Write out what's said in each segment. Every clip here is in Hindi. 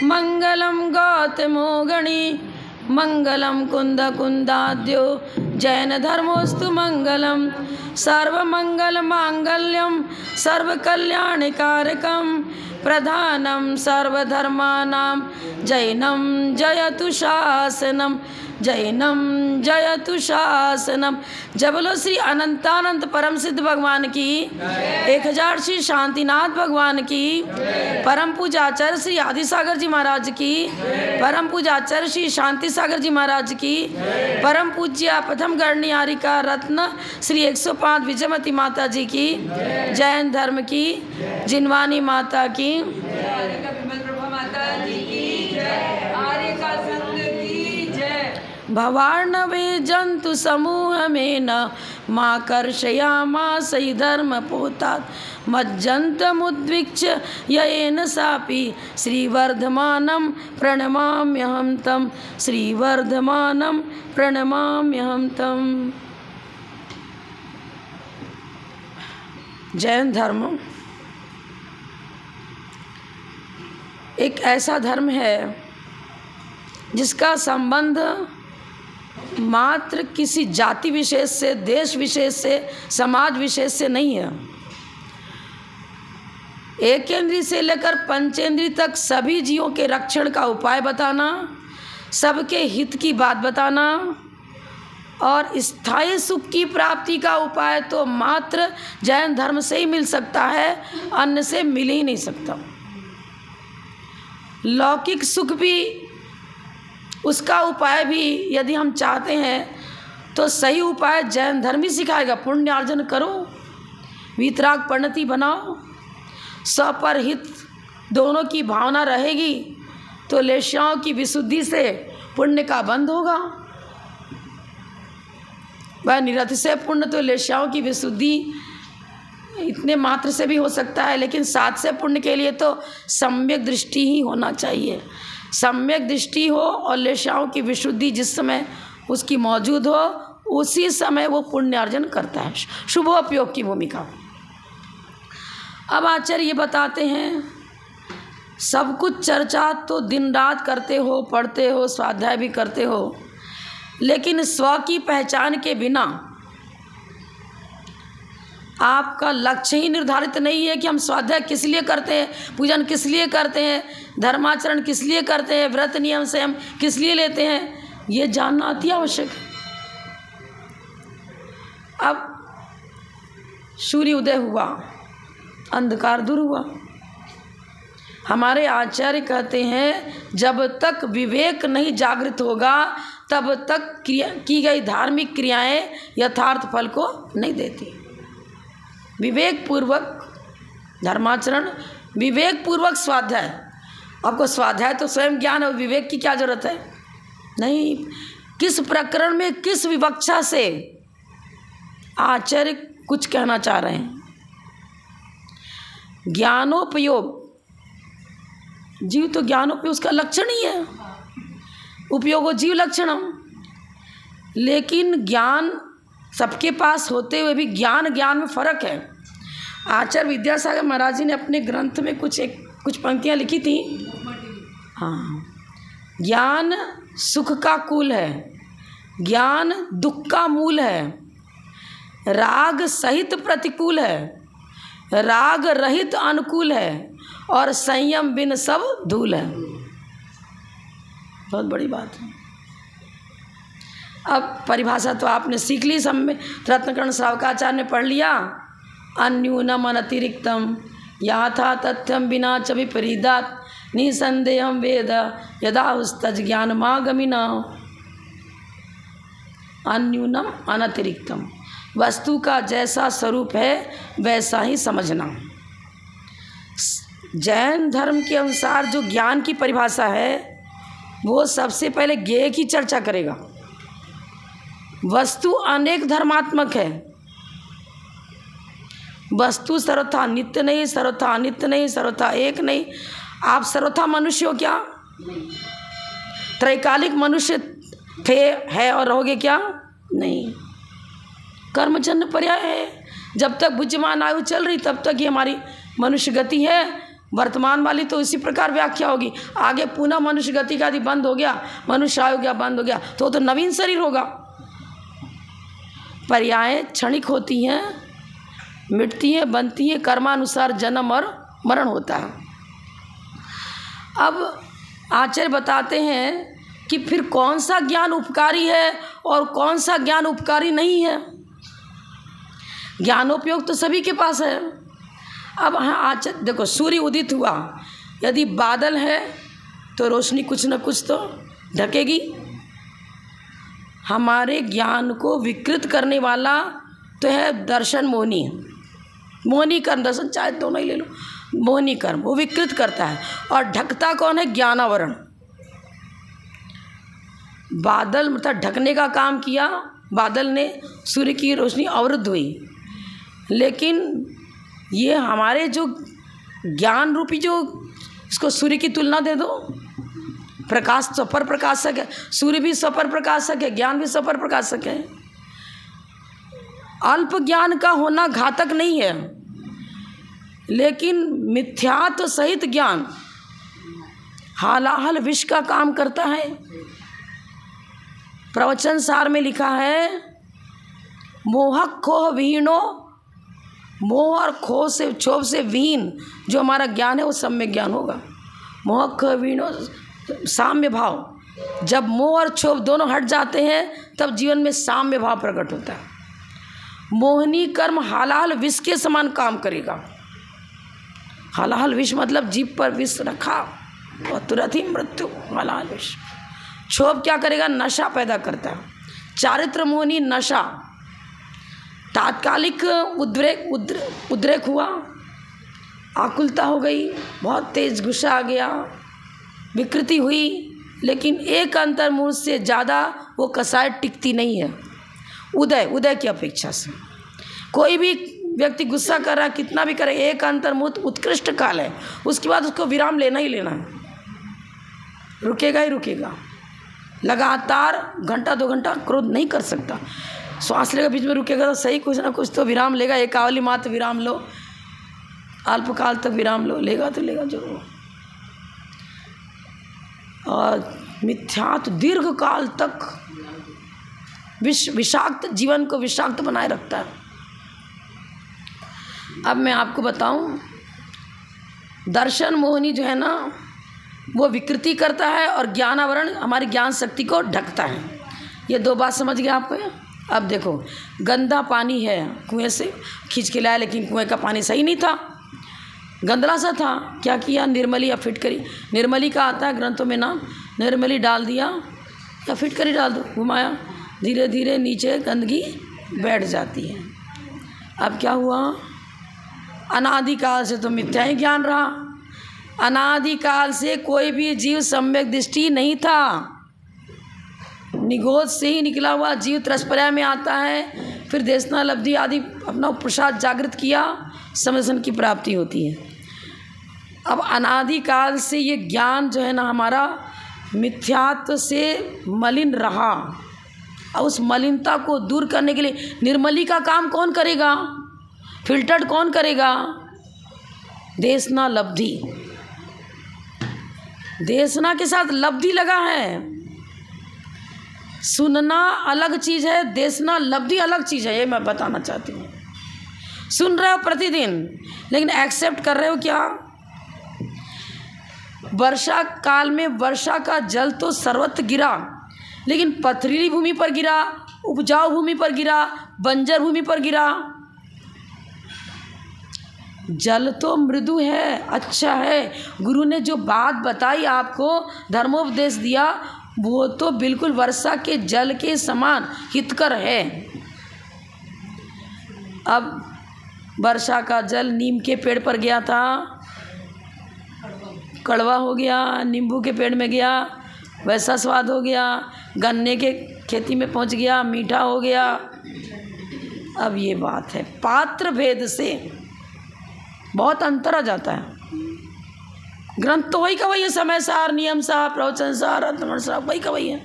मंगलम गौतमो गणी मंगलम कुंद कुंदाद्यो जैन धर्मोस्तु मंगलम सर्वमंगल मांगल्यम सर्वकल्याणकारकम प्रधानम सर्वधर्मानां जैनम जयतु शासनम जैनम जयतु शासनम। जय बोलो श्री अनंतानंत परम सिद्ध भगवान की, 1000 श्री शांतिनाथ भगवान की, परम पूजाचार्य श्री आदिसागर जी महाराज की, परम पूजाचार्य श्री शांति सागर जी महाराज की, परम पूज्य प्रथम गणनियारिका रत्न श्री 105 विजयमती माता जी की, जैन धर्म की, जिनवानी माता की, भवार्णवे जंतु समूह में न माँ कर्षयामास धर्म पोतात मज्जंत मुद्विक्ष येन सापि श्रीवर्धमानं प्रणमाम्यहं तं श्रीवर्धमानं प्रणमाम्यहं तं। जैन धर्म एक ऐसा धर्म है जिसका संबंध मात्र किसी जाति विशेष से, देश विशेष से, समाज विशेष से नहीं है। एकेंद्रीय से लेकर पंचेंद्रीय तक सभी जीवों के रक्षण का उपाय बताना, सबके हित की बात बताना और स्थायी सुख की प्राप्ति का उपाय तो मात्र जैन धर्म से ही मिल सकता है, अन्य से मिल ही नहीं सकता। लौकिक सुख भी, उसका उपाय भी यदि हम चाहते हैं तो सही उपाय जैन धर्म ही सिखाएगा। पुण्य अर्जन करो, वीतराग परिणति बनाओ, स्वपर हित दोनों की भावना रहेगी तो लेशाओं की विशुद्धि से पुण्य का बंध होगा। वह निरतिशय पुण्य तो लेशाओं की विशुद्धि इतने मात्र से भी हो सकता है, लेकिन सात से पुण्य के लिए तो सम्यक दृष्टि ही होना चाहिए। सम्यक दृष्टि हो और लेशाओं की विशुद्धि जिस समय उसकी मौजूद हो उसी समय वो पुण्य अर्जन करता है, शुभोपयोग की भूमिका। अब आचार्य ये बताते हैं, सब कुछ चर्चा तो दिन रात करते हो, पढ़ते हो, स्वाध्याय भी करते हो, लेकिन स्व की पहचान के बिना आपका लक्ष्य ही निर्धारित नहीं है कि हम स्वाध्याय किस लिए करते हैं, पूजन किस लिए करते हैं, धर्माचरण किस लिए करते हैं, व्रत नियम से हम किस लिए लेते हैं, ये जानना अति आवश्यक है। अब सूर्य उदय हुआ, अंधकार दूर हुआ। हमारे आचार्य कहते हैं जब तक विवेक नहीं जागृत होगा तब तक की गई धार्मिक क्रियाएं यथार्थ फल को नहीं देती। विवेक पूर्वक धर्माचरण, विवेक पूर्वक स्वाध्याय। आपको स्वाध्याय तो स्वयं ज्ञान है, विवेक की क्या जरूरत है? नहीं। किस प्रकरण में किस विवक्षा से आचार्य कुछ कहना चाह रहे हैं? ज्ञानोपयोग, जीव तो ज्ञानोपयोग उसका लक्षण ही है, उपयोगो जीव लक्षणम। लेकिन ज्ञान सबके पास होते हुए भी ज्ञान में फ़र्क है। आचार्य विद्यासागर महाराज जी ने अपने ग्रंथ में कुछ पंक्तियाँ लिखी थी। हाँ, ज्ञान सुख का कुल है, ज्ञान दुख का मूल है, राग सहित प्रतिकूल है, राग रहित अनुकूल है और संयम बिन सब धूल है। बहुत बड़ी बात है। अब परिभाषा तो आपने सीख ली, सब में रत्नकर्ण श्रावकाचार्य ने पढ़ लिया। अन्यूनम अनतिरिक्तम याथा तथ्यम बिना च विपरीदात निसंदेहम वेद यदा उस्तज ज्ञानमागमिना। अन्यूनम अनतिरिक्तम, वस्तु का जैसा स्वरूप है वैसा ही समझना। जैन धर्म के अनुसार जो ज्ञान की परिभाषा है वो सबसे पहले ज्ञेय की चर्चा करेगा। वस्तु अनेक धर्मात्मक है, वस्तु सर्वथा नित्य नहीं, सर्वथा अनित्य नहीं, सर्वथा एक नहीं। आप सर्वथा मनुष्य हो क्या? त्रैकालिक मनुष्य थे, है और रहोगे क्या? नहीं। कर्मजन्य पर्याय है। जब तक बुद्धिमान आयु चल रही तब तक ये हमारी मनुष्य गति है। वर्तमान वाली तो इसी प्रकार व्याख्या होगी। आगे पुनः मनुष्य गति का आदि बंद हो गया, मनुष्य आयु गया, बंद हो गया, तो नवीन शरीर होगा। पर्याय क्षणिक होती हैं, मिटती हैं, बनती हैं, कर्मानुसार जन्म और मरण होता है। अब आचार्य बताते हैं कि फिर कौन सा ज्ञान उपकारी है और कौन सा ज्ञान उपकारी नहीं है। ज्ञानोपयोग तो सभी के पास है। अब हाँ आचार्य देखो, सूर्य उदित हुआ, यदि बादल है तो रोशनी कुछ न कुछ तो ढकेगी। हमारे ज्ञान को विकृत करने वाला तो है दर्शन मोहिनी, मोहिनी कर्म दर्शन, चाहे दोनों ही ले लो, मोहिनी कर्म वो विकृत करता है। और ढकता कौन है? ज्ञानावरण। बादल मतलब ढकने का काम किया, बादल ने सूर्य की रोशनी अवरुद्ध हुई, लेकिन ये हमारे जो ज्ञान रूपी जो, इसको सूर्य की तुलना दे दो, प्रकाश स्वपर प्रकाशक है, सूर्य भी स्वपर प्रकाशक है, ज्ञान भी स्वपर प्रकाशक है। अल्प ज्ञान का होना घातक नहीं है, लेकिन मिथ्यात्व सहित ज्ञान हालाहल विष का काम करता है। प्रवचन सार में लिखा है, मोहक खोह विहीनो, मोह और खोह से, क्षोभ से विहीन जो हमारा ज्ञान है वो सम्यक ज्ञान होगा। मोहक खोह विहीनो साम्य भाव, जब मोह और क्षोभ दोनों हट जाते हैं तब जीवन में साम्य भाव प्रकट होता है। मोहिनी कर्म हालाहल विष के समान काम करेगा। हालाहल विष मतलब जीभ पर विष रखा और तुरंत ही मृत्यु। हालाहल विष। क्षोभ क्या करेगा? नशा पैदा करता है। चारित्र मोहिनी नशा, तात्कालिक उद्रेक हुआ, आकुलता हो गई, बहुत तेज गुस्सा आ गया, विकृति हुई, लेकिन एक अंतर्मुहूर्त से ज़्यादा वो कसाय टिकती नहीं है। उदय की अपेक्षा से कोई भी व्यक्ति गुस्सा कर रहा है, कितना भी करे, एक अंतर्मुहूर्त उत्कृष्ट काल है, उसके बाद उसको विराम लेना ही लेना है, रुकेगा ही रुकेगा। लगातार घंटा 2 घंटा क्रोध नहीं कर सकता। श्वास लेगा, बीच में रुकेगा तो सही, कुछ ना कुछ तो विराम लेगा। एकावली मात्र विराम लो, अल्पकाल तक विराम लो, लेगा तो लेगा जरूर। और मिथ्यात्व दीर्घ काल तक विषाक्त जीवन को विषाक्त बनाए रखता है। अब मैं आपको बताऊं, दर्शन मोहिनी जो है ना वो विकृति करता है और ज्ञानावरण हमारी ज्ञान शक्ति को ढकता है। ये 2 बात समझ गए आप? अब देखो, गंदा पानी है, कुएं से खींच के लाया, लेकिन कुएं का पानी सही नहीं था, गंदला सा था। क्या किया? निर्मली या फिटकरी, निर्मली का आता है ग्रंथों में नाम, निर्मली डाल दिया या फिटकरी डाल दो, घुमाया, धीरे धीरे नीचे गंदगी बैठ जाती है। अब क्या हुआ? अनादिकाल से तो मिथ्या ही ज्ञान रहा। अनादिकाल से कोई भी जीव सम्यक दृष्टि नहीं था, निगोद से ही निकला हुआ जीव त्रस्पर्या में आता है, फिर देशना लब्धि आदि अपना प्रसाद जागृत किया, समझन की प्राप्ति होती है। अब अनादिकाल से ये ज्ञान जो है ना हमारा मिथ्यात्व से मलिन रहा, और उस मलिनता को दूर करने के लिए निर्मली का काम कौन करेगा? फिल्टर्ड कौन करेगा? देशना लब्धि। देशना के साथ लब्धि लगा है। सुनना अलग चीज़ है, देशना लब्धि अलग चीज़ है, ये मैं बताना चाहती हूँ। सुन रहे हो प्रतिदिन, लेकिन एक्सेप्ट कर रहे हो क्या? वर्षा काल में वर्षा का जल तो सर्वत्र गिरा, लेकिन पथरीली भूमि पर गिरा, उपजाऊ भूमि पर गिरा, बंजर भूमि पर गिरा। जल तो मृदु है, अच्छा है। गुरु ने जो बात बताई आपको, धर्मोपदेश दिया, वो तो बिल्कुल वर्षा के जल के समान हितकर है। अब वर्षा का जल नीम के पेड़ पर गया था, कड़वा हो गया, नींबू के पेड़ में गया, वैसा स्वाद हो गया, गन्ने के खेती में पहुंच गया, मीठा हो गया। अब ये बात है, पात्र भेद से बहुत अंतर आ जाता है। ग्रंथ तो वही का वही है, समय सार, नियम सार, प्रवचन सार, अंतरण सार, वही का वही है,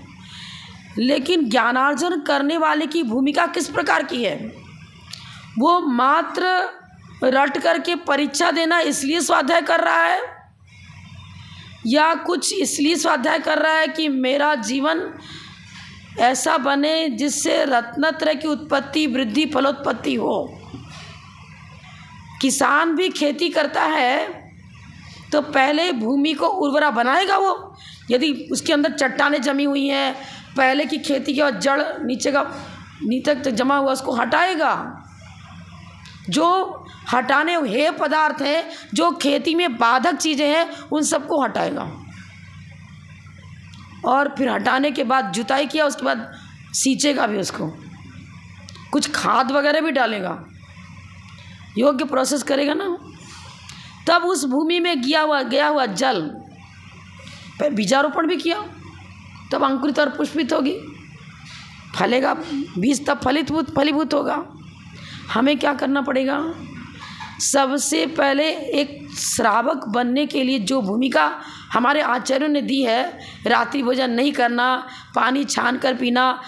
लेकिन ज्ञानार्जन करने वाले की भूमिका किस प्रकार की है? वो मात्र रट करके परीक्षा देना इसलिए स्वाध्याय कर रहा है, या कुछ इसलिए स्वाध्याय कर रहा है कि मेरा जीवन ऐसा बने जिससे रत्नत्रय की उत्पत्ति, वृद्धि, फलोत्पत्ति हो। किसान भी खेती करता है तो पहले भूमि को उर्वरा बनाएगा वो। यदि उसके अंदर चट्टानें जमी हुई हैं, पहले की खेती के बाद जड़ नीचे तक जमा हुआ, उसको हटाएगा। जो हटाने हेय पदार्थ हैं, जो खेती में बाधक चीज़ें हैं, उन सबको हटाएगा। और फिर हटाने के बाद जुताई किया, उसके बाद सींचेगा भी उसको, कुछ खाद वगैरह भी डालेगा, योग्य प्रोसेस करेगा ना। तब उस भूमि में गया हुआ जल, बीजारोपण भी किया, तब अंकुरित और पुष्पित होगी, फलेगा बीज, तब फलीभूत होगा। हमें क्या करना पड़ेगा? सबसे पहले एक श्रावक बनने के लिए जो भूमिका हमारे आचार्यों ने दी है, रात्रि भोजन नहीं करना, पानी छान कर पीना,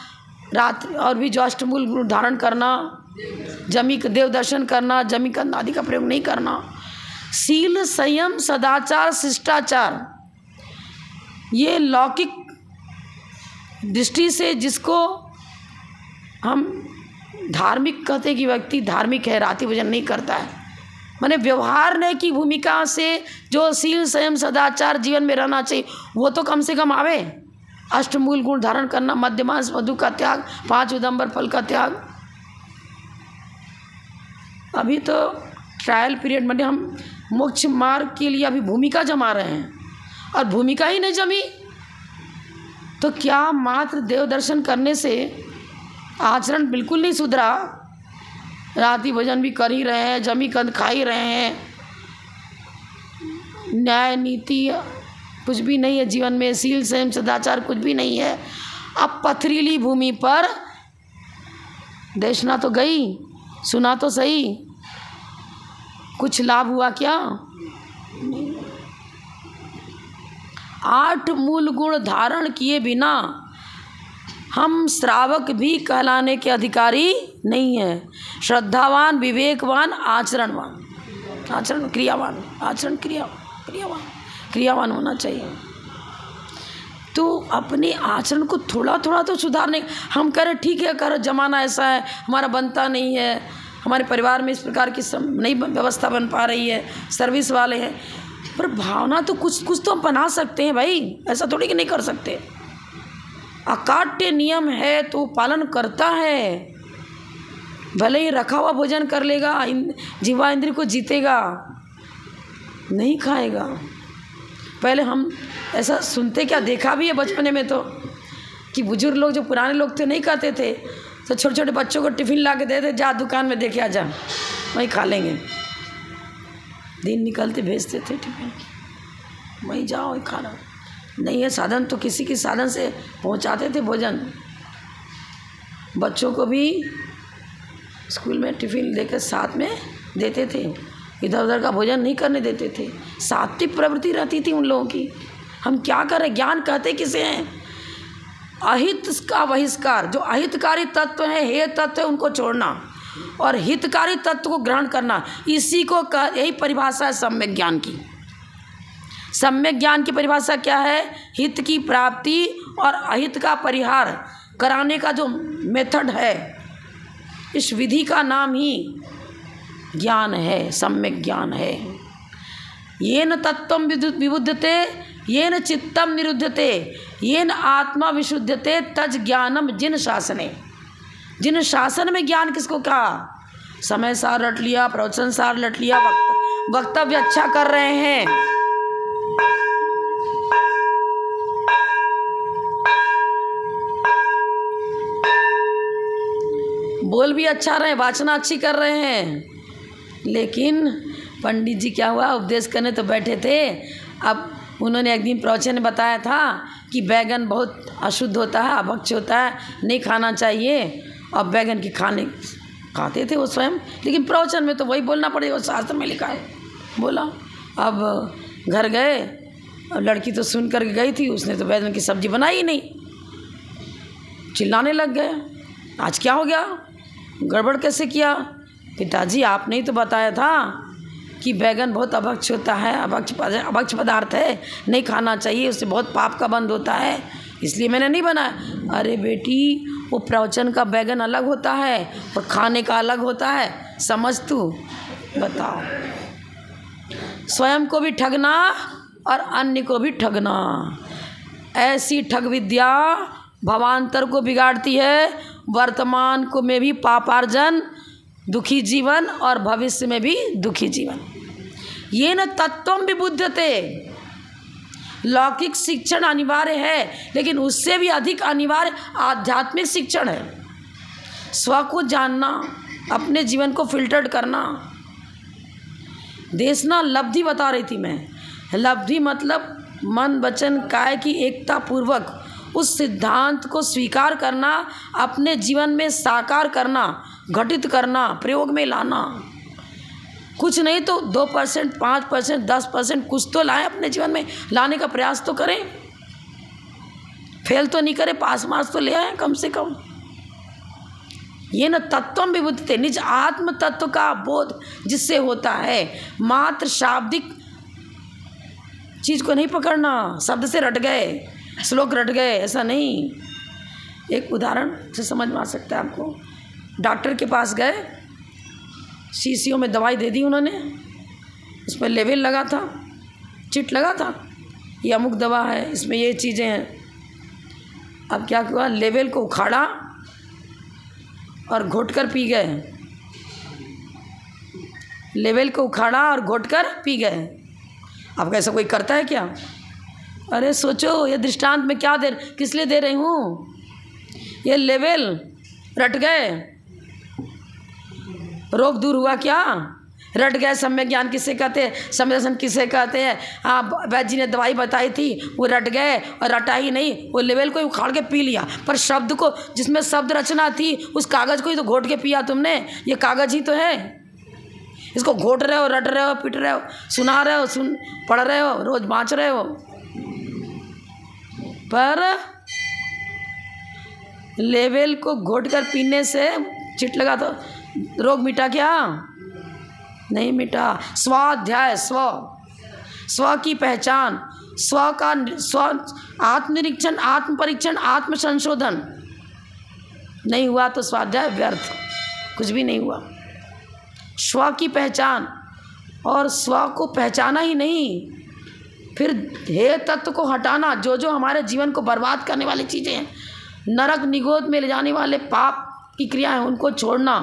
रात्रि और भी जो अष्टमूल धारण करना, जमी का देव दर्शन करना, जमी कंद आदि का प्रयोग नहीं करना, शील, संयम, सदाचार, शिष्टाचार, ये लौकिक दृष्टि से जिसको हम धार्मिक कहते हैं कि व्यक्ति धार्मिक है, रात्रि भोजन नहीं करता है, माने व्यवहार ने की भूमिका से जो शील, संयम, सदाचार जीवन में रहना चाहिए, वो तो कम से कम आवे। अष्टमूल गुण धारण करना, मध्यमांस मधु का त्याग, 5 उदंबर फल का त्याग। अभी तो ट्रायल पीरियड में हम मोक्ष मार्ग के लिए अभी भूमिका जमा रहे हैं, और भूमिका ही नहीं जमी तो क्या मात्र देव दर्शन करने से आचरण बिल्कुल नहीं सुधरा? रात्रि भोजन भी कर ही रहे हैं, जमी कंद खा ही रहे हैं, न्याय नीति कुछ भी नहीं है जीवन में, शील, संयम, सदाचार कुछ भी नहीं है। अब पथरीली भूमि पर देखना तो गई, सुना तो सही, कुछ लाभ हुआ क्या? 8 मूल गुण धारण किए बिना हम श्रावक भी कहलाने के अधिकारी नहीं है। श्रद्धावान, विवेकवान, आचरण क्रियावान, क्रियावान होना चाहिए। तो अपने आचरण को थोड़ा थोड़ा तो सुधारने, हम कह रहे ठीक है, कर जमाना ऐसा है, हमारा बनता नहीं है, हमारे परिवार में इस प्रकार की नई व्यवस्था बन पा रही है, सर्विस वाले हैं, पर भावना तो कुछ तो हम बना सकते हैं भाई, ऐसा थोड़ी कि नहीं कर सकते। अकाट्य नियम है तो पालन करता है, भले ही रखा हुआ भोजन कर लेगा, जीवा इंद्रिय को जीतेगा, नहीं खाएगा। पहले हम ऐसा सुनते, क्या देखा भी है बचपने में तो, कि बुजुर्ग लोग जो पुराने लोग थे नहीं खाते थे, तो छोटे छोटे बच्चों को टिफ़िन ला के देते, जा दुकान में देखे आ जा, वहीं खा लेंगे। दिन निकलते भेजते थे टिफ़िन, वहीं जाओ वहीं खाना। नहीं है साधन तो किसी के साधन से पहुंचाते थे भोजन। बच्चों को भी स्कूल में टिफ़िन लेकर साथ में देते थे, इधर उधर का भोजन नहीं करने देते थे। सात्विक प्रवृत्ति रहती थी उन लोगों की। हम क्या करें? ज्ञान कहते किसे हैं? अहित का बहिष्कार, जो अहितकारी तत्व है, हेय तत्व है, उनको छोड़ना और हितकारी तत्व को ग्रहण करना, इसी को यही परिभाषा है सम्यक ज्ञान की। सम्यक ज्ञान की परिभाषा क्या है? हित की प्राप्ति और अहित का परिहार कराने का जो मेथड है, इस विधि का नाम ही ज्ञान है, सम्यक ज्ञान है। येन तत्वं विबुध्यते, येन चित्तम निरुध्यते, येन आत्मा विशुद्धते, तज ज्ञानम जिन शासने। जिन शासन में ज्ञान किसको कहा? समय सार रट लिया, प्रवचन सार रट लिया, वक्तव्य अच्छा कर रहे हैं, बोल भी अच्छा रहे, वाचना अच्छी कर रहे हैं, लेकिन पंडित जी क्या हुआ, उपदेश करने तो बैठे थे। अब उन्होंने एक दिन प्रवचन में बताया था कि बैगन बहुत अशुद्ध होता है, अभक्ष्य होता है, नहीं खाना चाहिए, और बैगन की खाते थे वो स्वयं, लेकिन प्रवचन में तो वही बोलना पड़ेगा, शास्त्र में लिखा है, बोला। अब घर गए, अब लड़की तो सुन कर गई थी, उसने तो बैगन की सब्जी बनाई ही नहीं, चिल्लाने लग गए, आज क्या हो गया, गड़बड़ कैसे किया? पिताजी आपने ही तो बताया था कि बैगन बहुत अभक्ष होता है, अभक्ष पदार्थ है, नहीं खाना चाहिए, उससे बहुत पाप का बंद होता है, इसलिए मैंने नहीं बनाया। अरे बेटी, वो प्रवचन का बैगन अलग होता है और खाने का अलग होता है, समझ तू। बताओ, स्वयं को भी ठगना और अन्य को भी ठगना, ऐसी ठग विद्या भवांतर को बिगाड़ती है, वर्तमान को में भी पापार्जन, दुखी जीवन और भविष्य में भी दुखी जीवन। ये न तत्वम विबुध्यते। लौकिक शिक्षण अनिवार्य है, लेकिन उससे भी अधिक अनिवार्य आध्यात्मिक शिक्षण है। स्व को जानना, अपने जीवन को फिल्टर्ड करना। देशना लब्धि बता रही थी मैं। लब्धि मतलब मन वचन काया की एकता पूर्वक उस सिद्धांत को स्वीकार करना, अपने जीवन में साकार करना, घटित करना, प्रयोग में लाना। कुछ नहीं तो 2%, 5%, 10% कुछ तो लाएं, अपने जीवन में लाने का प्रयास तो करें। फेल तो नहीं करें, पास मार्क्स तो ले आए कम से कम। ये न तत्वम विबुद्धते, निज आत्म तत्व का बोध जिससे होता है। मात्र शाब्दिक चीज़ को नहीं पकड़ना, शब्द से रट गए, श्लोक रट गए, ऐसा नहीं। एक उदाहरण से समझ में आ सकता है आपको। डॉक्टर के पास गए, शीशियों में दवाई दे दी उन्होंने, उसमें लेवल लगा था, चिट लगा था, ये अमुक दवा है, इसमें ये चीज़ें हैं। अब क्या हुआ, लेवल को उखाड़ा और घोट कर पी गए। लेवल को उखाड़ा और घोट कर पी गए। अब कैसा कोई करता है क्या? अरे सोचो, ये दृष्टांत में क्या किस लिए दे रही हूँ? ये लेवल रट गए, रोग दूर हुआ क्या? रट गए। सम्यक ज्ञान किसे कहते हैं, सम्यक दर्शन किसे कहते हैं? हाँ, वैद्य जी ने दवाई बताई थी, वो रट गए और रटा ही नहीं, वो लेवल को उखाड़ के पी लिया, पर शब्द को, जिसमें शब्द रचना थी, उस कागज़ को ही तो घोट के पिया तुमने। ये कागज़ ही तो है, इसको घोट रहे हो, रट रहे हो, पिट रहे हो, सुना रहे हो, पढ़ रहे हो, रोज बाँच रहे हो, पर लेवल को घोट कर पीने से चिट लगा तो रोग मिटा क्या? नहीं मिटा। स्वाध्याय, स्व की पहचान, स्व आत्मनिरीक्षण, आत्म परीक्षण, आत्म संशोधन नहीं हुआ तो स्वाध्याय व्यर्थ, कुछ भी नहीं हुआ। स्व की पहचान, और स्व को पहचाना ही नहीं, फिर हे तत्व को हटाना, जो जो हमारे जीवन को बर्बाद करने वाली चीज़ें हैं, नरक निगोद में ले जाने वाले पाप की क्रिया है, उनको छोड़ना।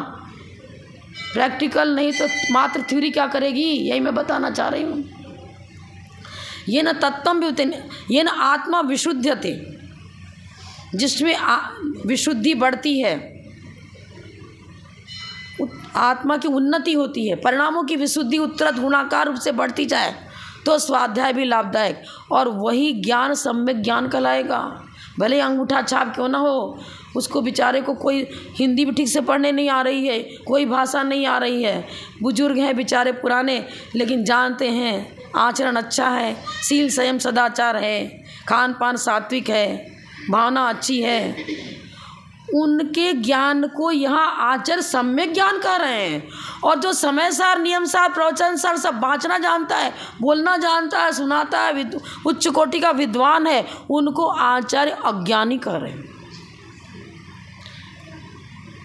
प्रैक्टिकल नहीं तो मात्र थ्योरी क्या करेगी, यही मैं बताना चाह रही हूँ। ये न तत्वम भी, ये न आत्मा विशुद्धते, जिसमें विशुद्धि बढ़ती है, आत्मा की उन्नति होती है, परिणामों की विशुद्धि उत्तरत गुणाकार रूप से बढ़ती जाए तो स्वाध्याय भी लाभदायक, और वही ज्ञान सम्यक ज्ञान कहलाएगा। भले अंगूठा छाप क्यों ना हो, उसको बेचारे को कोई हिंदी भी ठीक से पढ़ने नहीं आ रही है, कोई भाषा नहीं आ रही है, बुजुर्ग हैं बेचारे पुराने, लेकिन जानते हैं आचरण अच्छा है, शील संयम सदाचार है, खान पान सात्विक है, भावना अच्छी है, उनके ज्ञान को यहाँ आचर सम्यक ज्ञान कह रहे हैं। और जो समय सार, नियम सार, प्रवचन सार सब बाँचना जानता है, बोलना जानता है, सुनाता है, उच्च कोटि का विद्वान है, उनको आचार्य अज्ञानी कह रहे हैं।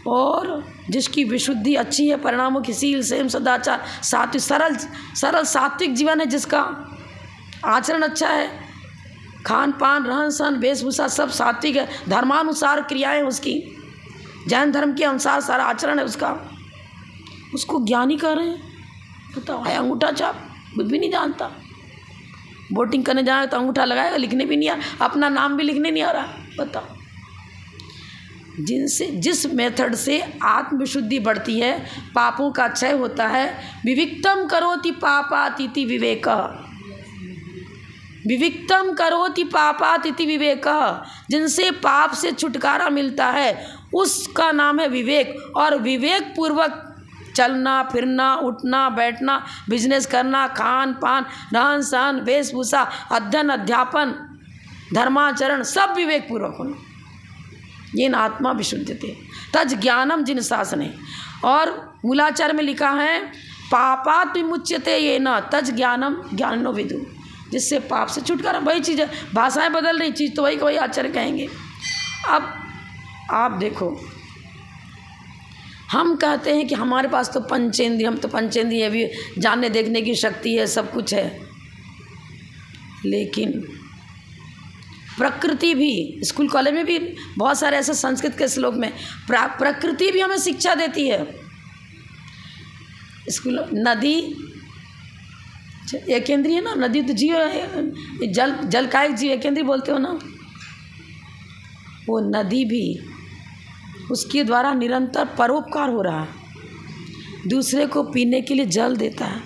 और जिसकी विशुद्धि अच्छी है, परिणामों की शील संयम सदाचार, सात्विक, सरल सात्विक जीवन है, जिसका आचरण अच्छा है, खान पान, रहन सहन, वेशभूषा सब सात्विक है, धर्मानुसार क्रियाएं उसकी, जैन धर्म के अनुसार सारा आचरण है उसका, उसको ज्ञानी कह रहे हैं। बताओ, है अंगूठा छाप, कुछ भी नहीं जानता, वोटिंग करने जाए तो अंगूठा लगाएगा, लिखने भी नहीं आ, अपना नाम भी लिखने नहीं आ रहा। बताओ, जिस मेथड से आत्मविशुद्धि बढ़ती है, पापों का क्षय होता है। विविक्तम करोति पापातिति विवेकः, विविक्तम करोति पापातिति विवेकः, जिनसे पाप से छुटकारा मिलता है उसका नाम है विवेक। और विवेक पूर्वक चलना फिरना, उठना बैठना, बिजनेस करना, खान पान, रहन सहन, वेशभूषा, अध्ययन अध्यापन, धर्माचरण सब विवेक पूर्वक होना, ये न आत्मा विशुद्धते तज ज्ञानम जिन शासने। और मूलाचार में लिखा है पापात् विमुच्यते येन तज ज्ञानम ज्ञानिनो विदु, जिससे पाप से छुटकारा। वही चीज़ है, भाषाएं बदल रही, चीज़ तो वही का वही आचार्य कहेंगे। अब आप देखो, हम कहते हैं कि हमारे पास तो पंचेंद्रिय, हम तो पंचेंद्रिय भी जानने देखने की शक्ति है, सब कुछ है, लेकिन प्रकृति भी, स्कूल कॉलेज में भी बहुत सारे ऐसे संस्कृत के श्लोक में प्रकृति भी हमें शिक्षा देती है। स्कूल नदी एक केंद्रीय ना, नदी तो जीव है, जल का एक जीव एक केंद्रीय बोलते हो ना, वो नदी भी उसके द्वारा निरंतर परोपकार हो रहा है, दूसरे को पीने के लिए जल देता है,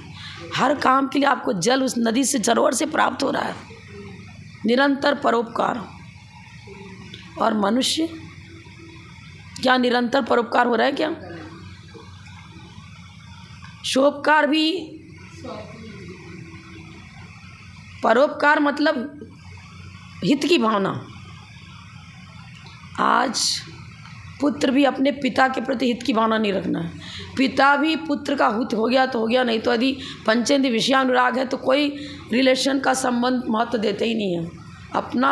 हर काम के लिए आपको जल उस नदी से सरोवर से प्राप्त हो रहा है, निरंतर परोपकार। और मनुष्य क्या निरंतर परोपकार हो रहा है क्या? शोपकार भी, परोपकार मतलब हित की भावना। आज पुत्र भी अपने पिता के प्रति हित की भावना नहीं रखना है, पिता भी पुत्र का हित हो गया तो हो गया, नहीं तो यदि पंचेंद्रिय विषयानुराग है तो कोई रिलेशन का संबंध महत्व देते ही नहीं है। अपना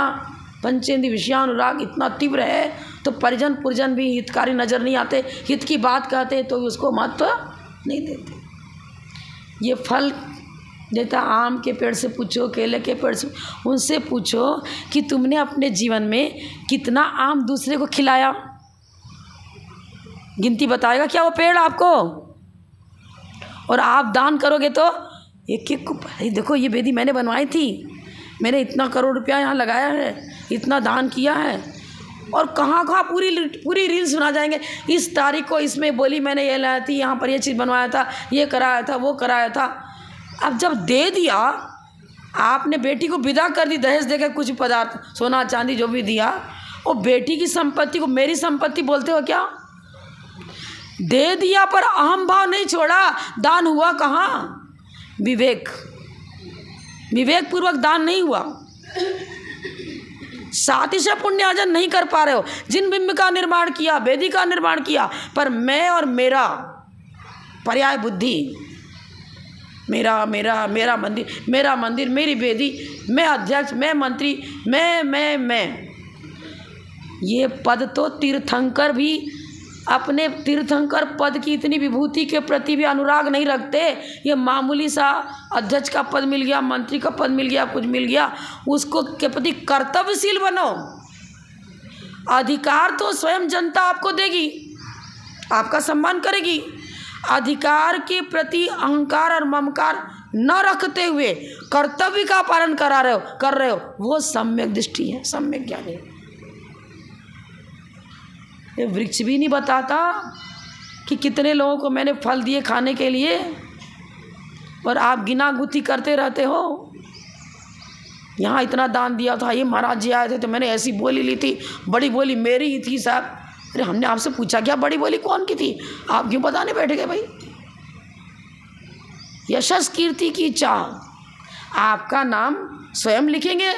पंचेंद्रिय विषयानुराग इतना तीव्र है तो परिजन पुरजन भी हितकारी नज़र नहीं आते, हित की बात कहते तो उसको महत्व नहीं देते। ये फल देता, आम के पेड़ से पूछो, केले के पेड़ से, उनसे पूछो कि तुमने अपने जीवन में कितना आम दूसरे को खिलाया, गिनती बताएगा क्या वो पेड़ आपको? और आप दान करोगे तो एक एक को, देखो ये बेदी मैंने बनवाई थी, मैंने इतना करोड़ रुपया यहाँ लगाया है, इतना दान किया है, और कहाँ कहाँ पूरी रील सुना जाएंगे, इस तारीख को इसमें बोली मैंने ये लाया थी, यहाँ पर ये चीज़ बनवाया था, ये कराया था, वो कराया था। अब जब दे दिया, आपने बेटी को विदा कर दी, दहेज देकर कुछ पदार्थ सोना चांदी जो भी दिया, वो बेटी की संपत्ति को मेरी संपत्ति बोलते हो क्या? दे दिया पर अहम भाव नहीं छोड़ा, दान हुआ कहाँ? विवेक पूर्वक दान नहीं हुआ। साथ ही से पुण्य अर्जन नहीं कर पा रहे हो। जिन बिंब का निर्माण किया, वेदी का निर्माण किया, पर मैं और मेरा पर्याय बुद्धि, मेरा मेरा मेरा मंदिर, मेरा मंदिर, मेरी वेदी, मैं अध्यक्ष, मैं मंत्री, मैं ये पद तो तीर्थंकर भी अपने तीर्थंकर पद की इतनी विभूति के प्रति भी अनुराग नहीं रखते। ये मामूली सा अध्यक्ष का पद मिल गया, मंत्री का पद मिल गया, कुछ मिल गया, उसको के प्रति कर्तव्यशील बनो। अधिकार तो स्वयं जनता आपको देगी, आपका सम्मान करेगी। अधिकार के प्रति अहंकार और ममकार न रखते हुए कर्तव्य का पालन कर रहे हो, वो सम्यक दृष्टि है, सम्यक ज्ञान है। ये वृक्ष भी नहीं बताता कि कितने लोगों को मैंने फल दिए खाने के लिए, और आप गिना गुथी करते रहते हो। यहाँ इतना दान दिया था, ये महाराज जी आए थे तो मैंने ऐसी बोली ली थी, बड़ी बोली मेरी ही थी साहब। अरे हमने आपसे पूछा क्या बड़ी बोली कौन की थी? आप क्यों बताने बैठ गए भाई? यशस कीर्ति की चाह, आपका नाम स्वयं लिखेंगे,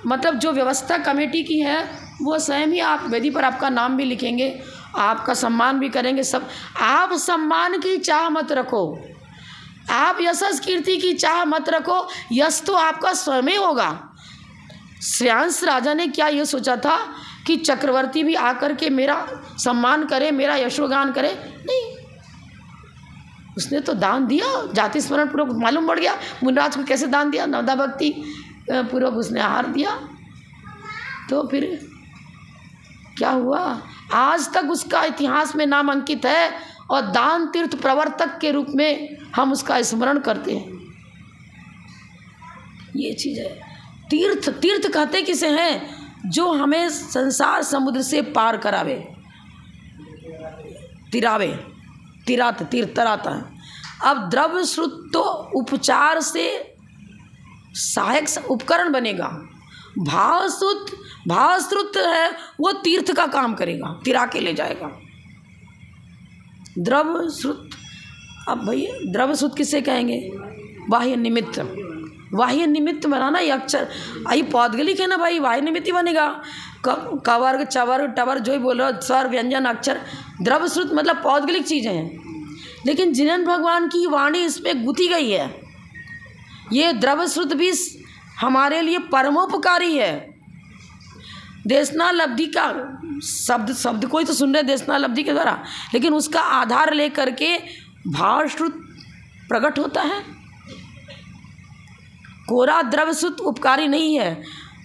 मतलब जो व्यवस्था कमेटी की है वो स्वयं ही आप वेदी पर आपका नाम भी लिखेंगे, आपका सम्मान भी करेंगे सब। आप सम्मान की चाह मत रखो, आप यशस कीर्ति की चाह मत रखो, यश तो आपका स्वयं ही होगा। श्रेयांश राजा ने क्या ये सोचा था कि चक्रवर्ती भी आकर के मेरा सम्मान करे, मेरा यशोगान करे? नहीं, उसने तो दान दिया, जाति स्मरण पूर्वक मालूम पड़ गया मुनराज को कैसे दान दिया, नवदा भक्ति पूर्वक उसने आहार दिया। तो फिर क्या हुआ? आज तक उसका इतिहास में नाम अंकित है, और दान तीर्थ प्रवर्तक के रूप में हम उसका स्मरण करते हैं। ये चीज़ है। तीर्थ कहते किसे हैं? जो हमें संसार समुद्र से पार करावे, तिरावे, तीर्थ तराता है। अब द्रव्य श्रुत तो उपचार से सहायक उपकरण बनेगा, भावश्रुत है वो तीर्थ का काम करेगा, तिरा के ले जाएगा। द्रव्य श्रुत, अब भैया द्रव्य श्रुत किसे कहेंगे? बाह्य निमित्त, बाह्य निमित्त बनाना। ये अक्षर आई पौद्गलिक है ना भाई, बाह्य निमित्त ही बनेगा। कवर्ग चवर्ग टवर जो ही बोल रहे हो, स्वर व्यंजन अक्षर, द्रव्य श्रुत मतलब पौद्गलिक चीज़ें हैं। लेकिन जिनेन्द्र भगवान की वाणी इसमें गुथी गई है। ये द्रव्य श्रुत भी हमारे लिए परमोपकारी है। देशनालब्धि का शब्द कोई तो सुन रहे देशनालब्धि के द्वारा, लेकिन उसका आधार लेकर के भाव श्रुत प्रकट होता है। कोरा द्रव्य श्रुत उपकारी नहीं है,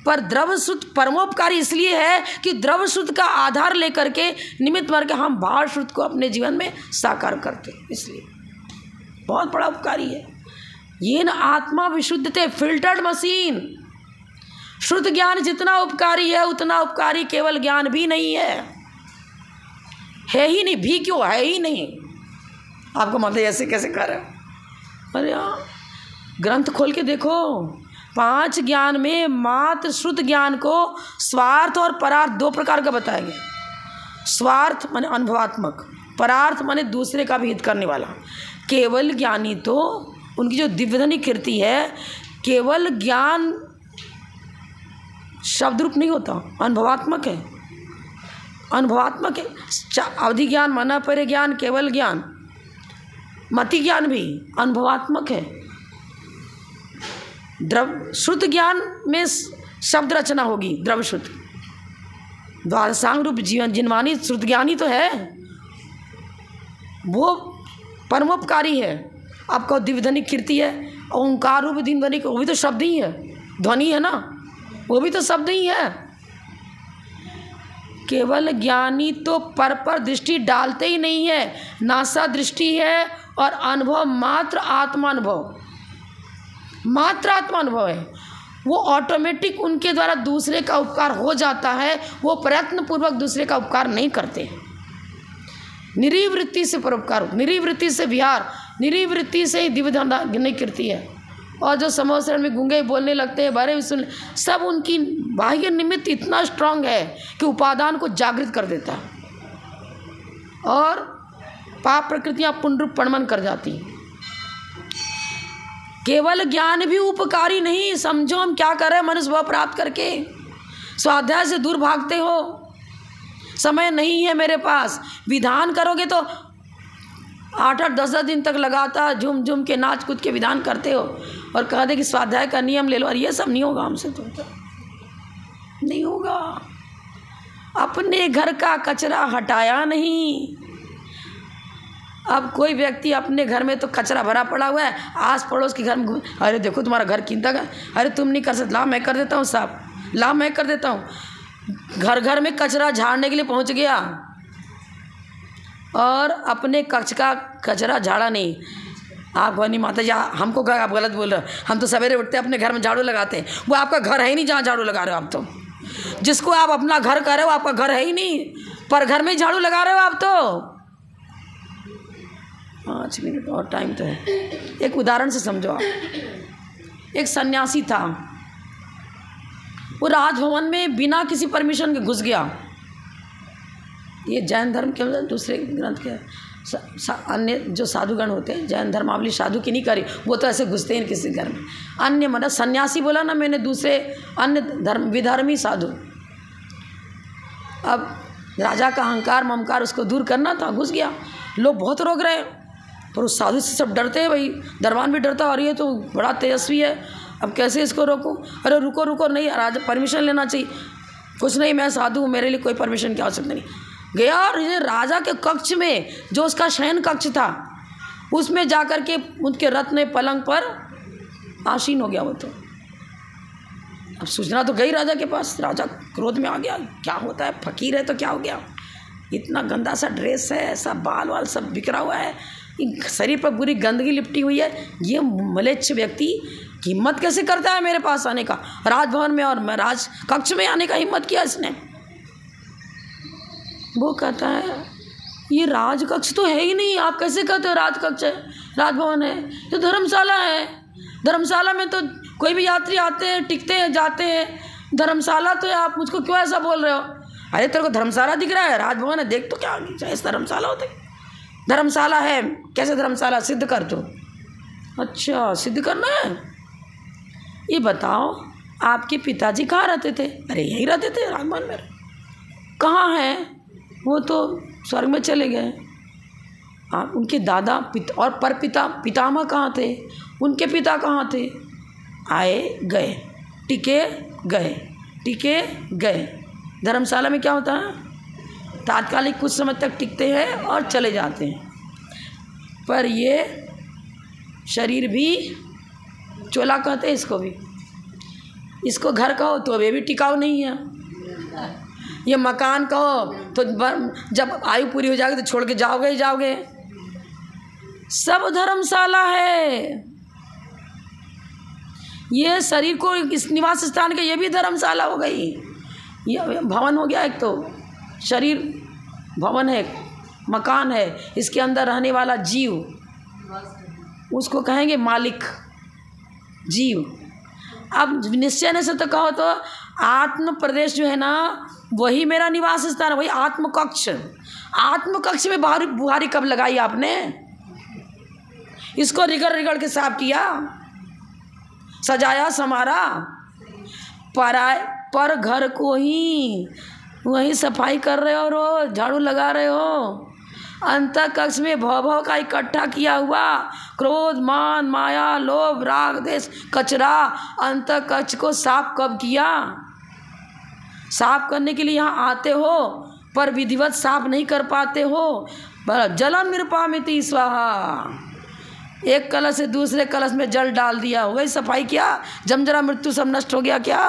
पर द्रव्य श्रुत परमोपकारी इसलिए है कि द्रव्य श्रुत का आधार लेकर के निमित्त मार के हम भाव श्रुत को अपने जीवन में साकार करते हैं, इसलिए बहुत बड़ा उपकारी है। ये न आत्मा विशुद्ध थे, फिल्टर्ड मशीन। श्रुत ज्ञान जितना उपकारी है उतना उपकारी केवल ज्ञान भी नहीं है ही नहीं, भी क्यों है ही नहीं। आपको मतलब ऐसे कैसे कर रहे हो? अरे यार ग्रंथ खोल के देखो, 5 ज्ञान में मात्र श्रुत ज्ञान को स्वार्थ और परार्थ 2 प्रकार का बताया गया। स्वार्थ माने अनुभवात्मक, परार्थ माने दूसरे का भी हित करने वाला। केवल ज्ञानी तो उनकी जो दिव्यधनी कीर्ति है, केवल ज्ञान शब्द रूप नहीं होता, अनुभवात्मक है, अनुभवात्मक है। अवधि ज्ञान, मना परे ज्ञान, केवल ज्ञान, मति ज्ञान भी अनुभवात्मक है। द्रव्य श्रुत ज्ञान में शब्द रचना होगी, द्रव्य श्रुत द्वादशांग रूप जीवन जिनवानी श्रुत ज्ञानी तो है, वो परमोपकारी है। आपका दिव्यध्वनि कीर्ति है, ओंकार रूप दिनध्वनि, वो भी तो शब्द ही है, ध्वनि है ना, वो भी तो शब्द ही है। केवल ज्ञानी तो पर दृष्टि डालते ही नहीं है, नासा दृष्टि है और अनुभव मात्र आत्मानुभव, मात्र आत्मानुभव है। वो ऑटोमेटिक उनके द्वारा दूसरे का उपकार हो जाता है, वो प्रयत्न पूर्वक दूसरे का उपकार नहीं करते। निरीवृत्ति से परोपकार, निरीवृत्ति से विहार, निरीवृत्ति से ही दिव्यधनी कीर्ति है। और जो समोसरण में गूंगे बोलने लगते हैं, बारे में सुन, सब उनकी बाह्य निमित्त इतना स्ट्रांग है कि उपादान को जागृत कर देता है और पाप प्रकृतियाँ पुनरुप पणमन कर जाती हैं। केवल ज्ञान भी उपकारी नहीं। समझो हम क्या कर रहे हैं मनुष्य भाव प्राप्त करके, स्वाध्याय से दूर भागते हो, समय नहीं है मेरे पास। विधान करोगे तो 8-8, 10-10 दिन तक लगातार झूम झूम के नाच कूद के विधान करते हो और कह दे कि स्वाध्याय का नियम ले लो, और ये सब नहीं होगा हमसे, तो नहीं होगा। अपने घर का कचरा हटाया नहीं। अब कोई व्यक्ति अपने घर में तो कचरा भरा पड़ा हुआ है, आस पड़ोस के घर में, अरे देखो तुम्हारा घर किंता का, अरे तुम नहीं कर सकते, ला मैं कर देता हूँ साहब, ला मैं कर देता हूँ। घर घर में कचरा झाड़ने के लिए पहुँच गया और अपने कक्ष का कचरा झाड़ा नहीं। आप बनी माता जी हमको क्या आप गलत बोल रहे हो, हम तो सवेरे उठते अपने घर में झाड़ू लगाते हैं। वो आपका घर है ही नहीं जहाँ झाड़ू लगा रहे हो आप। तो जिसको आप अपना घर कह रहे हो आपका घर है ही नहीं, पर घर में झाड़ू लगा रहे हो आप। तो 5 मिनट और टाइम तो है। एक उदाहरण से समझो आप। एक सन्यासी था, वो राजभवन में बिना किसी परमिशन के घुस गया। ये जैन धर्म के दूसरे ग्रंथ के अन्य जो साधुगण होते हैं, जैन धर्मावली साधु की नहीं करी, वो तो ऐसे घुसते हैं किसी घर में। अन्य मतलब सन्यासी बोला ना मैंने, दूसरे अन्य धर्म विधर्मी साधु। अब राजा का अहंकार ममकार उसको दूर करना था, घुस गया। लोग बहुत रोक रहे हैं पर उस साधु से सब डरते हैं भाई, दरबान भी डरता, और ये तो बड़ा तेजस्वी है, अब कैसे इसको रोकूं। अरे रुको रुको, नहीं राजा परमिशन लेना चाहिए। कुछ नहीं, मैं साधु हूँ, मेरे लिए कोई परमिशन की आवश्यकता नहीं। गया और ये राजा के कक्ष में, जो उसका शयन कक्ष था, उसमें जाकर के उनके रत्न पलंग पर आसीन हो गया वो। तो अब सूचना तो गई राजा के पास, राजा क्रोध में आ गया, क्या होता है, फकीर है तो क्या हो गया, इतना गंदा सा ड्रेस है, ऐसा बाल वाल सब बिखरा हुआ है, शरीर पर पूरी गंदगी लिपटी हुई है, ये मलेच्छ व्यक्ति हिम्मत कैसे करता है मेरे पास आने का, राजभवन में और मैं राज कक्ष में आने का हिम्मत किया इसने। वो कहता है ये राजकक्ष तो है ही नहीं, आप कैसे कहते हो राजकक्ष है, राजभवन है, ये धर्मशाला है। धर्मशाला में तो कोई भी यात्री आते हैं, टिकते हैं, जाते हैं, धर्मशाला तो है, आप मुझको क्यों ऐसा बोल रहे हो। अरे तेरे को धर्मशाला दिख रहा है, राजभवन है, देख तो क्या चाहे धर्मशाला होते, धर्मशाला है, कैसे धर्मशाला, सिद्ध कर दो। अच्छा सिद्ध करना है, ये बताओ आपके पिताजी कहाँ रहते थे। अरे यहीं रहते थे राजभवन में। कहाँ है वो, तो स्वर्ग में चले गए। उनके दादा और पितामह कहाँ थे, उनके पिता कहाँ थे, आए गए, टिके गए, टिके गए। धर्मशाला में क्या होता है, तात्कालिक कुछ समय तक टिकते हैं और चले जाते हैं, पर ये शरीर भी चोला कहते हैं इसको भी, इसको घर कहो तो अभी भी टिकाऊ नहीं है, ये मकान कहो तो जब आयु पूरी हो जाएगी तो छोड़ के जाओगे ही जाओगे। सब धर्मशाला है, ये शरीर को इस निवास स्थान के ये भी धर्मशाला हो गई, ये भवन हो गया, एक तो शरीर भवन है, मकान है, इसके अंदर रहने वाला जीव उसको कहेंगे मालिक जीव। अब निश्चय ने से तो कहो तो आत्म प्रदेश जो है ना वही मेरा निवास स्थान है, वही आत्म कक्ष। आत्म कक्ष में बुहारी कब लगाई आपने, इसको रिगड़ रिगड़ के साफ किया, सजाया संवारा, पर घर को ही वही सफाई कर रहे हो, रोज झाड़ू लगा रहे हो। अंत कक्ष में भव का इकट्ठा किया हुआ क्रोध मान माया लोभ राग देश कचरा अंत कक्ष को साफ कब किया। साफ करने के लिए यहाँ आते हो पर विधिवत साफ नहीं कर पाते हो। जलम निरुपामिति स्वाहा, एक कलश से दूसरे कलश में जल डाल दिया, हो गई सफाई क्या, जमजरा मृत्यु सब नष्ट हो गया क्या,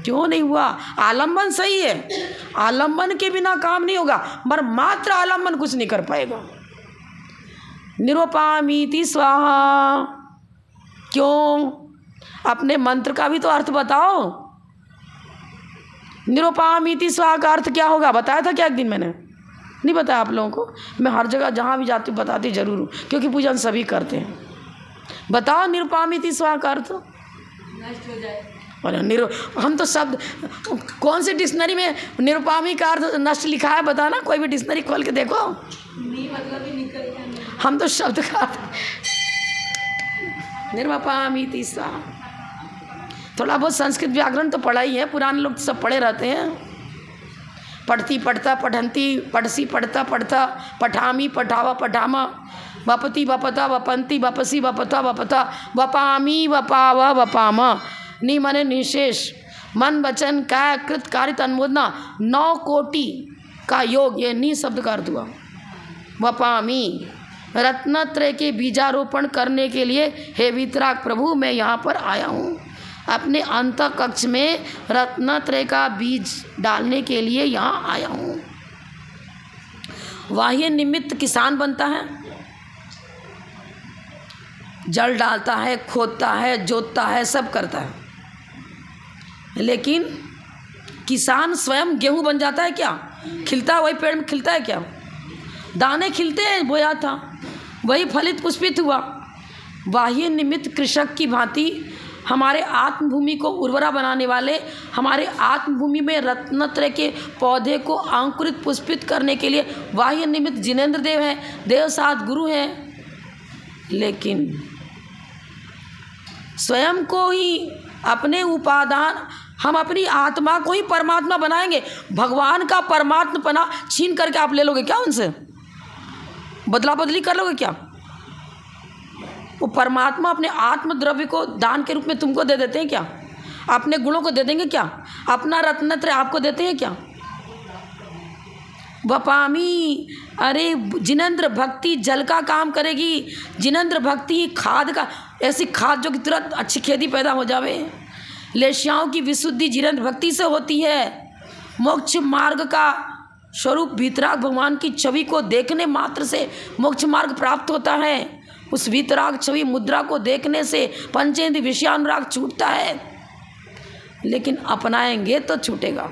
क्यों नहीं हुआ। आलम्बन सही है, आलम्बन के बिना काम नहीं होगा, पर मात्र आलम्बन कुछ नहीं कर पाएगा। निरुपामिति स्वाहा, क्यों, अपने मंत्र का भी तो अर्थ बताओ। निरुपामिति स्वाहा का अर्थ क्या होगा, बताया था क्या एक दिन, मैंने नहीं बताया आप लोगों को। मैं हर जगह जहाँ भी जाती हूँ बताती जरूर हूँ, क्योंकि पूजन सभी करते हैं। बताओ निरुपामिति स्वाहा का अर्थ। नष्ट हो जाए। और हम तो शब्द कौन से डिक्शनरी में निरुपामी का अर्थ नष्ट लिखा है, बताना, कोई भी डिक्शनरी खोल के देखो। नहीं मतलब ही निकल, हम तो शब्द का निरुपामिति स्वाहा। थोड़ा बहुत संस्कृत व्याकरण तो पढ़ा ही है, पुराने लोग सब पढ़े रहते हैं। पढ़ती पढ़ता पढ़ंती पढ़सी पढ़ता पढ़ता पठामी पठावा पठामा वपति वपता वपंती वपसी वपता वपता वपामी वपावा वपामा। नि मने निशेष, मन वचन काय कृत कार्य तन्मोदना 9 कोटि का योग, ये नी शब्द का अर्थ हुआ। वपामी, रत्नत्रय के बीजारोपण करने के लिए हे वीतराग प्रभु मैं यहाँ पर आया हूँ। अपने अंत कक्ष में रत्नत्रय का बीज डालने के लिए यहाँ आया हूँ। बाह्य निमित्त किसान बनता है, जल डालता है, खोदता है, जोतता है, सब करता है, लेकिन किसान स्वयं गेहूं बन जाता है क्या, खिलता है वही पेड़ में खिलता है क्या, दाने खिलते हैं, बोया था वही फलित पुष्पित हुआ। बाह्य निमित्त कृषक की भांति हमारे आत्मभूमि को उर्वरा बनाने वाले, हमारे आत्मभूमि में रत्नत्रय के पौधे को अंकुरित पुष्पित करने के लिए बाह्य निमित्त जिनेंद्र देव हैं, देवसात गुरु हैं, लेकिन स्वयं को ही अपने उपादान, हम अपनी आत्मा को ही परमात्मा बनाएंगे। भगवान का परमात्मपना छीन करके आप ले लोगे क्या, उनसे बदला बदली कर लोगे क्या। वो परमात्मा अपने आत्म द्रव्य को दान के रूप में तुमको दे देते हैं क्या, अपने गुणों को दे देंगे क्या, अपना रत्नत्रय आपको देते हैं क्या। वपामी, अरे जिनेंद्र भक्ति जल का काम करेगी, जिनेंद्र भक्ति खाद का, ऐसी खाद जो कि तुरंत अच्छी खेती पैदा हो जावे। लेश्याओं की विशुद्धि जिनेंद्र भक्ति से होती है। मोक्ष मार्ग का स्वरूप वीतराग भगवान की छवि को देखने मात्र से मोक्ष मार्ग प्राप्त होता है। उस वीतराग छवि मुद्रा को देखने से पंचेंद्रिय विषयानुराग छूटता है, लेकिन अपनाएंगे तो छूटेगा।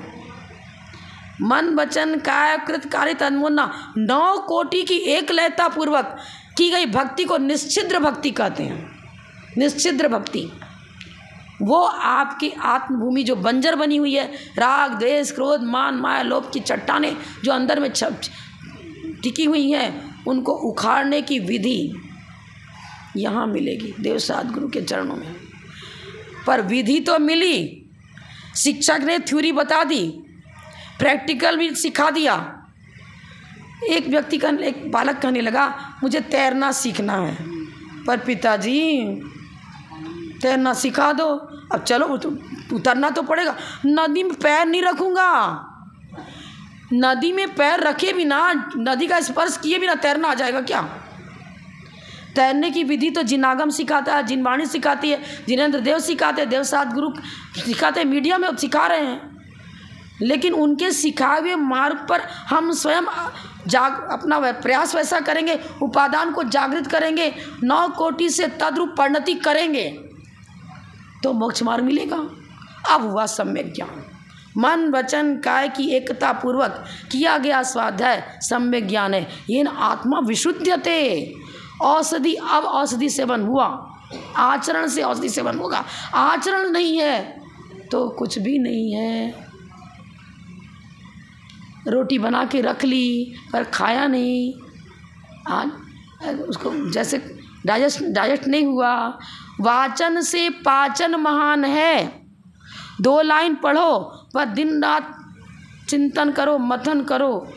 मन वचन काय कृत कार्य तन्मोदना 9 कोटि की एक लयता पूर्वक की गई भक्ति को निश्चिद्र भक्ति कहते हैं। निश्चिद्र भक्ति वो आपकी आत्मभूमि जो बंजर बनी हुई है, राग द्वेष क्रोध मान माया लोभ की चट्टानें जो अंदर में टिकी हुई हैं, उनको उखाड़ने की विधि यहाँ मिलेगी देवसात गुरु के चरणों में। पर विधि तो मिली, शिक्षक ने थ्योरी बता दी, प्रैक्टिकल भी सिखा दिया, एक व्यक्ति का एक बालक कहने लगा मुझे तैरना सीखना है, पर पिताजी तैरना सिखा दो। अब चलो उतरना तो पड़ेगा। नदी में पैर नहीं रखूँगा, नदी में पैर रखे बिना, नदी का स्पर्श किए बिना तैरना आ जाएगा क्या? तैरने की विधि तो जिनागम सिखाता है, जिनवाणी सिखाती है, जिनेंद्र देव सिखाते हैं, देवसात गुरु सिखाते हैं, मीडिया में सिखा रहे हैं। लेकिन उनके सिखाए हुए मार्ग पर हम स्वयं अपना प्रयास वैसा करेंगे, उपादान को जागृत करेंगे, 9 कोटि से तद्रूप परिणति करेंगे तो मोक्ष मार्ग मिलेगा। अब हुआ सम्यक ज्ञान, मन वचन काय की एकता पूर्वक किया गया स्वाध्याय सम्यक ज्ञान है। ये आत्मा विशुद्धते। औषधि, अब औषधि सेवन हुआ, आचरण से औषधि सेवन होगा। आचरण नहीं है तो कुछ भी नहीं है। रोटी बना के रख ली पर खाया नहीं, आज उसको जैसे डाइजेस्ट नहीं हुआ। वाचन से पाचन महान है। 2 लाइन पढ़ो पर दिन रात चिंतन करो, मथन करो।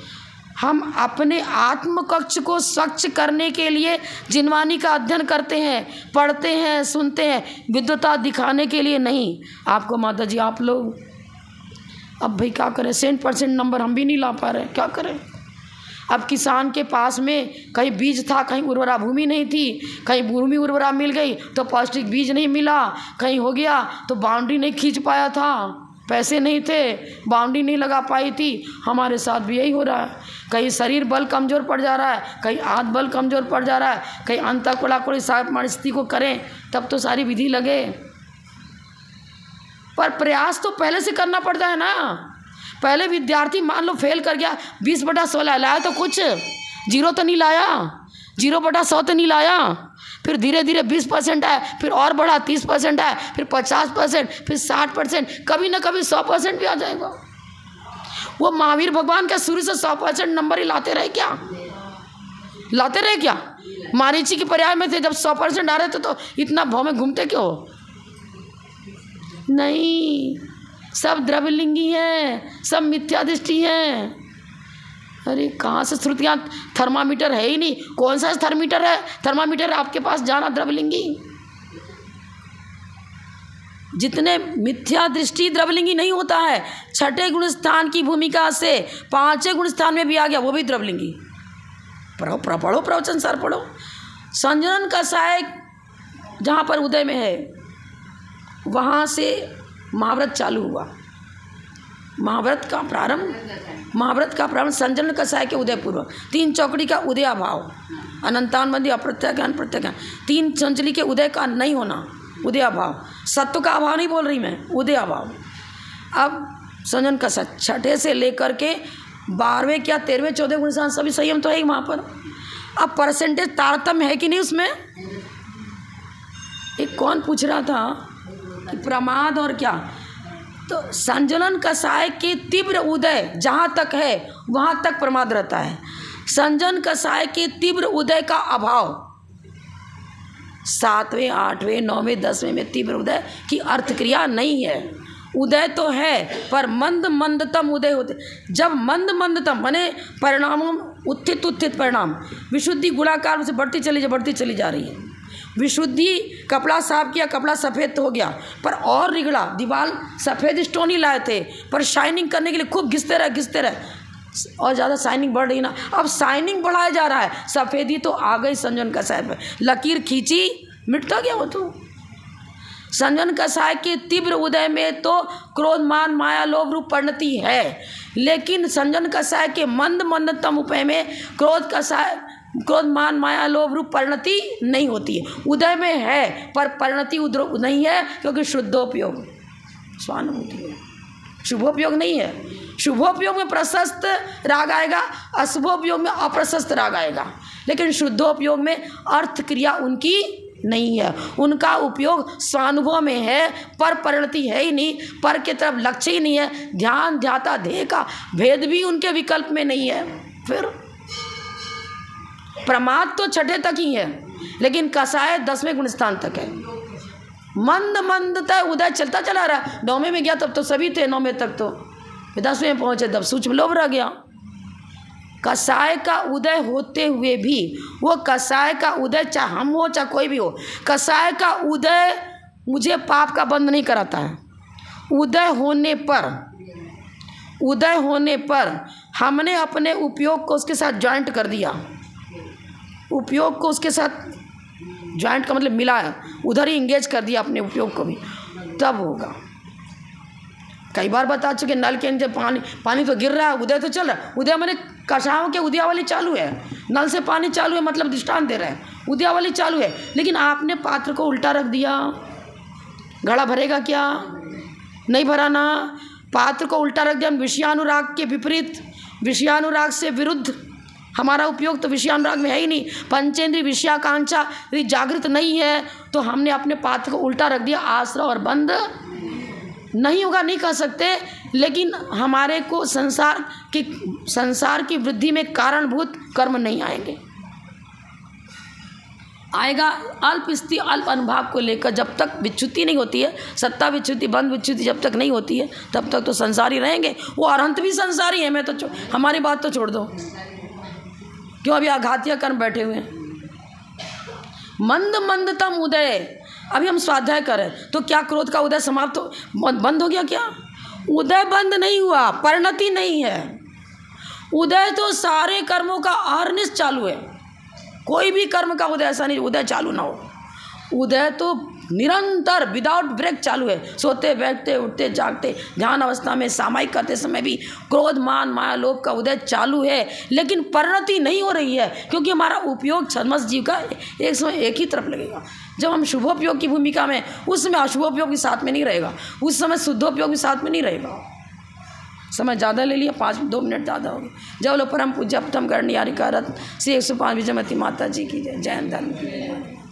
हम अपने आत्म कक्ष को स्वच्छ करने के लिए जिनवानी का अध्ययन करते हैं, पढ़ते हैं, सुनते हैं, विद्वता दिखाने के लिए नहीं। आपको माता जी आप लोग अब भाई क्या करें, 100% नंबर हम भी नहीं ला पा रहे, क्या करें। अब किसान के पास में कहीं बीज था, कहीं उर्वरा भूमि नहीं थी, कहीं भूमि उर्वरा मिल गई तो पौष्टिक बीज नहीं मिला, कहीं हो गया तो बाउंड्री नहीं खींच पाया था, पैसे नहीं थे, बाउंड्री नहीं लगा पाई थी। हमारे साथ भी यही हो रहा है। कहीं शरीर बल कमज़ोर पड़ जा रहा है, कहीं हाथ बल कमज़ोर पड़ जा रहा है, कहीं अंतःकुड़ा कोई सात स्थिति को करें तब तो सारी विधि लगे। पर प्रयास तो पहले से करना पड़ता है ना। पहले विद्यार्थी मान लो फेल कर गया, 20/16 लाया तो कुछ, 0 तो नहीं लाया, 0/100 तो नहीं लाया। फिर धीरे धीरे 20% आया, फिर और बढ़ा 30% आया, फिर 50%, फिर 60%, कभी ना कभी 100% भी आ जाएगा। वो महावीर भगवान का शुरू से 100% नंबर ही लाते रहे क्या? लाते रहे क्या? मारीची के पर्याय में थे, जब 100% आ रहे थे तो इतना भाव में घूमते क्यों? नहीं, सब द्रव्यलिंगी हैं, सब मिथ्या दृष्टि हैं। अरे कहाँ से श्रुतियाँ? थर्मामीटर है ही नहीं। कौन सा थर्मामीटर है? थर्मामीटर आपके पास जाना द्रव्यलिंगी। जितने मिथ्या दृष्टि द्रव्यलिंगी नहीं होता है। 6ठे गुण स्थान की भूमिका से 5वें गुण स्थान में भी आ गया, वो भी द्रव्यलिंगी। पढ़ो प्रवचन सार पढ़ो। संजनन कसाय जहाँ पर उदय में है वहाँ से महाव्रत चालू हुआ। महाव्रत का प्रारंभ संजन कसाय के उदय पूर्व। 3 चौकड़ी का उदय अभाव, अनंतानबंदी, अप्रत्याज्ञान, प्रत्याज्ञान, 3 चंचली के उदय का नहीं होना, उदय अभाव। सत्व का अभाव नहीं बोल रही मैं, उदय अभाव। अब संजन कसाय 6ठे से लेकर के 12वें क्या 13वें 14वें गुण स्थान सभी संयम तो है ही वहाँ पर। अब परसेंटेज तारतम्य है कि नहीं उसमें? एक कौन पूछ रहा था कि प्रमाद और क्या, तो संजनन कसाय के तीव्र उदय जहाँ तक है वहाँ तक प्रमाद रहता है। संजन कसाय के तीव्र उदय का अभाव 7वें 8वें 9वें 10वें में तीव्र उदय की अर्थ क्रिया नहीं है। उदय तो है पर मंद मंदतम उदय होते। जब मंद मंदतम माने परिणामों उत्थित परिणाम, विशुद्धि गुणाकार से बढ़ती चली जा रही है। विशुद्धि, कपड़ा साफ किया, कपड़ा सफ़ेद हो गया, पर और रिगड़ा, दीवार सफ़ेद स्टोन ही लाए थे, पर शाइनिंग करने के लिए खूब घिसते रहे और ज़्यादा शाइनिंग बढ़ रही ना। अब शाइनिंग बढ़ाया जा रहा है, सफ़ेदी तो आ गई संजन कसाय पे, लकीर खींची मिटता गया वो तो। संजन कसाय के तीव्र उदय में तो क्रोध मान माया लोभ रूप परिणति है, लेकिन संजन कसाय के मंद मंदतम उपाय में क्रोध मान माया लोभ रूप परिणति नहीं होती है। उदय में है पर परिणति नहीं है, क्योंकि शुद्धोपयोग स्वानुभूति है, शुभोपयोग नहीं है। शुभोपयोग में प्रशस्त राग आएगा, अशुभोपयोग में अप्रशस्त राग आएगा, लेकिन शुद्धोपयोग में अर्थ क्रिया उनकी नहीं है। उनका उपयोग स्वानुभव में है, पर परिणति है ही नहीं, पर के तरफ लक्ष्य ही नहीं है। ध्यान ध्याता ध्येय का भेद भी उनके विकल्प में नहीं है। फिर प्रमाद तो 6ठे तक ही है, लेकिन कसाय 10वें गुण स्थान तक है। मंद मंदता उदय चलता चला रहा। 9वें में गया तब तो सभी थे, 9वें तक तो 10वें में पहुंचे तब सूक्ष्म लोभ रह गया। कसाय का उदय होते हुए भी, वो कसाय का उदय चाहे हम हो चाहे कोई भी हो, कसाय का उदय मुझे पाप का बंध नहीं कराता है। उदय होने पर हमने अपने उपयोग को उसके साथ ज्वाइंट कर दिया, उपयोग को उसके साथ ज्वाइंट का मतलब मिलाया, उधर ही इंगेज कर दिया अपने उपयोग को भी, तब होगा। कई बार बता चुके, नल के नीचे पानी तो गिर रहा है, उदय तो चल रहा है, उदय मैंने कषायों के उदयावली चालू है, नल से पानी चालू है, मतलब दृष्टांत दे रहे हैं, उदयावली चालू है, लेकिन आपने पात्र को उल्टा रख दिया, घड़ा भरेगा क्या? नहीं भरा ना। पात्र को उल्टा रख दिया, विषयानुराग के विपरीत, विषयानुराग से विरुद्ध हमारा उपयोग तो विषयानुराग में है ही नहीं, पंचेंद्रिय विषयाकांक्षा यदि जागृत नहीं है तो हमने अपने पात्र को उल्टा रख दिया, आश्रय और बंध नहीं होगा, नहीं कह सकते, लेकिन हमारे को संसार की वृद्धि में कारणभूत कर्म नहीं आएंगे। आएगा अल्प स्थिति अल्प अनुभाव को लेकर, जब तक विच्युति नहीं होती है, सत्ता विच्युति बंध विच्युति जब तक नहीं होती है तब तक तो संसारी रहेंगे। वो अरहंत भी संसारी है, मैं तो हमारी बात तो छोड़ दो, क्यों अभी आघातीय कर्म बैठे हुए हैं। मंद मंदतम उदय, अभी हम स्वाध्याय करें तो क्या क्रोध का उदय समाप्त बंद हो गया? क्या उदय बंद नहीं हुआ, परिणति नहीं है, उदय तो सारे कर्मों का अहर्निश चालू है। कोई भी कर्म का उदय ऐसा नहीं उदय चालू ना हो, उदय तो निरंतर विदाउट ब्रेक चालू है। सोते बैठते उठते जागते ध्यान अवस्था में सामायिक करते समय भी क्रोध मान माया लोभ का उदय चालू है, लेकिन परिणति नहीं हो रही है, क्योंकि हमारा उपयोग छद्मस जीव का एक समय एक ही तरफ लगेगा। जब हम शुभोपयोग की भूमिका में, उस समय अशुभोपयोग भी साथ में नहीं रहेगा, उस समय शुद्धोपयोग भी साथ में नहीं रहेगा। समय ज़्यादा ले लिया, 2 मिनट ज़्यादा हो गए। जब लो परम पूज्य प्रथम करणी रत्न श्री 105 विजयमती माता जी की जय। जय हिंद।